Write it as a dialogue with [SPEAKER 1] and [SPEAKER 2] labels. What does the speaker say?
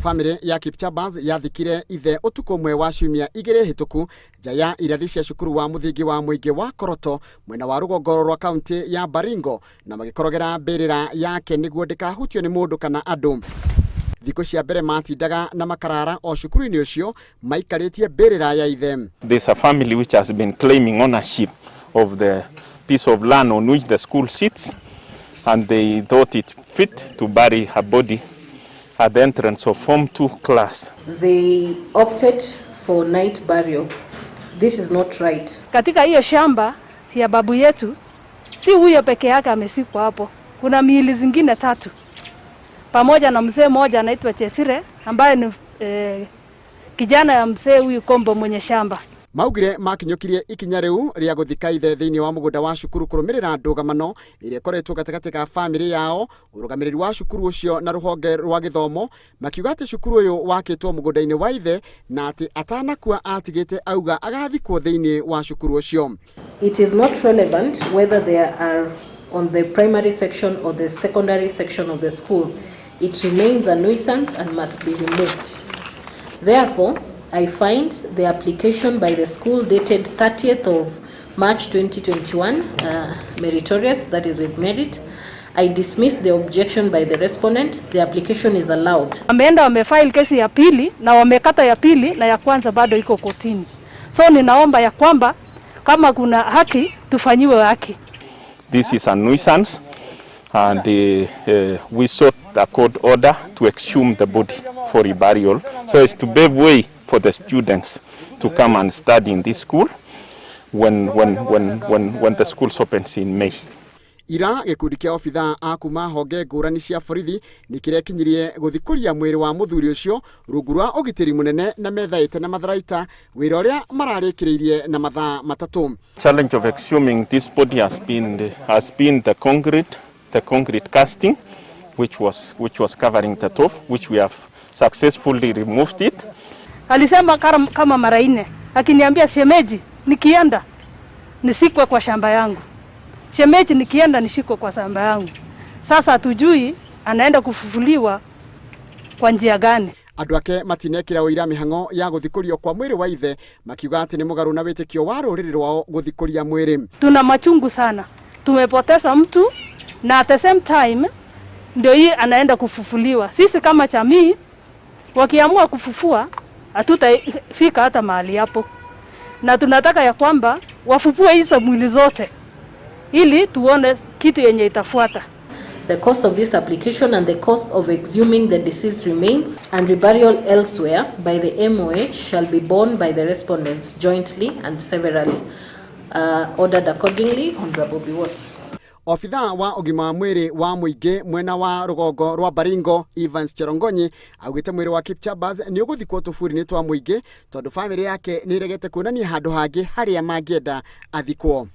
[SPEAKER 1] Family ya Kipchabas yathikire Ithe utuko mwe wa ciumia igire hituku jaya irathi cia cukuru wa muthingi wa muingi wa Koroto mwena wa rugongo rwa kaunti ya Baringo na magikorogera mbirira yake niguo ndikahutio ni mundu kana andu. Thikũ cia mbere matindaga na makarara o cukuru-inĩ ũcio maikaritie mbirira ya Ithe.
[SPEAKER 2] There's a family which has been claiming ownership of the piece of land on which the school sits, and they thought it fit to bury her body at the entrance of Form 2 class.
[SPEAKER 3] They opted for night burial. This is not right.
[SPEAKER 4] Katika hiyo shamba ya babu yetu, si huyo peke yake amesikwa hapo. Kuna miili zingine 3. Pamoja na mzee mmoja anaitwa Chesire ambaye ni kijana ya mzee huyu Kombo mwenye shamba.
[SPEAKER 1] Maugire makinyokirie ikinya riu ria guthika Ithe thiini wa mugunda wa cukuru kurumirira ndugamano iria koretwo gatagati ka family yao urugamiriri wa cukuru ucio na ruhonge rwa githomo makiuga ati cukuru uyu wakitwo mugunda-ini wa Ithe na ati atanakua atigite auga agathikwo thiini wa cukuru ucio.
[SPEAKER 3] It is not relevant whether they are on the primary section or the secondary section of the school. It remains a nuisance and must be removed. Therefore, I find the application by the school dated 30th of March 2021 meritorious, that is with merit. I dismiss the objection by the respondent. The application is allowed.
[SPEAKER 4] Wameenda wamefile kesi ya pili na wamekata ya pili na ya kwanza bado iko kotini. So ninaomba ya kwamba kama kuna haki tufanyiwe haki.
[SPEAKER 2] This is a nuisance and we sought a court order to exhume the body for burial so as to pave way for the students to come and study in this school when the school opens in May.
[SPEAKER 1] Ira gikundi kia ofitha akuma honge ngurani cia borithi nikirekinyirie guthikuria mwiri wa muthuri ucio rungu rwa ugitiri munene na methaite na matharaita wira uria mararikiririe na mathaa matatu.
[SPEAKER 2] Challenge of exhuming this body has been the concrete casting which was covering the top, which we have successfully removed it.
[SPEAKER 4] Alisema kama mara 4 akiniambia shemeji nikienda nisikwe kwa shamba yangu. Shemeji nikienda nishikwe kwa shamba yangu. Sasa hatujui anaenda kufufuliwa kwa njia gani.
[SPEAKER 1] Andu ake matinekira uira mihango ya guthikurio kwa mwiri wa Ithe makiuga ati ni mugaru na witikio wa ruriri rwao guthikuria mwiri.
[SPEAKER 4] Tuna machungu sana. Tumepoteza mtu na at the same time ndio hii anaenda kufufuliwa. Sisi kama jamii wakiamua kufufua hatutafika hata mahali hapo. Na tunataka ya kwamba wafufue hizo mwili zote ili tuone kitu yenye itafuata.
[SPEAKER 3] The cost of this application and the cost of exhuming the deceased remains and reburial elsewhere by the MOA shall be borne by the respondents jointly and severally. Ordered accordingly, Honorable Biwot.
[SPEAKER 1] Ofitha wa ugima mwiri wa muingi mwena wa rugongo rwa Baringo Evans Cherongonyi augite mwiri wa Kipchabas ni uguthikwo tufuri-ini twa muingi tondu family yake ni iregete kuonania handu hangi haria mangienda athikwo.